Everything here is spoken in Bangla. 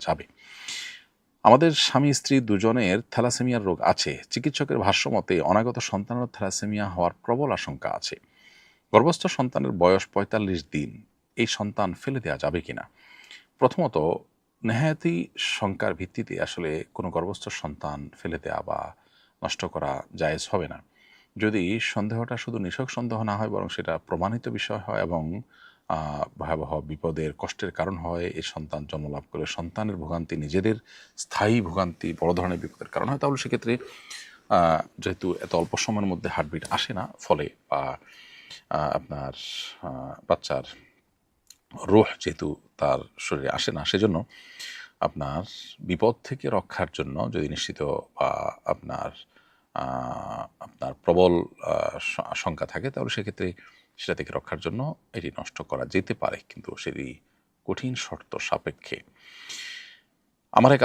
যাবে। আমাদের স্বামী স্ত্রী দুজনের থ্যালাসেমিয়ার রোগ আছে। চিকিৎসকের ভাষ্যমতে অনাগত সন্তানের থ্যালাসেমিয়া হওয়ার প্রবল আশঙ্কা আছে। গর্ভস্থ সন্তানের বয়স ৪৫ দিন। এই সন্তান ফেলে দেওয়া যাবে কিনা? প্রথমত, নেহায়েতই শঙ্কার ভিত্তিতে আসলে কোনো গর্ভস্থ সন্তান ফেলে দেওয়া বা নষ্ট করা জায়েজ হবে না। যদি সন্দেহটা শুধু নিছক সন্দেহ না হয়, বরং সেটা প্রমাণিত বিষয় হয় এবং ভয়াবহ বিপদের কষ্টের কারণ হয়, এই সন্তান জন্মলাভ করে সন্তানের ভোগান্তি নিজেদের স্থায়ী ভোগান্তি বড় ধরনের বিপদের কারণ হয়, তাহলে সেক্ষেত্রে যেহেতু এত অল্প সময়ের মধ্যে হার্টবিট আসে না, ফলে বা আপনার বাচ্চার রূহ যেহেতু তার শরীরে আসে না, সেজন্য আপনার বিপদ থেকে রক্ষার জন্য যদি নিশ্চিত বা আপনার আপনার প্রবল শঙ্কা থাকে, তাহলে সেক্ষেত্রে সেটা থেকে রক্ষার জন্য এটি নষ্ট করা যেতে পারে, কিন্তু সেটি কঠিন শর্ত সাপেক্ষে। আমার এক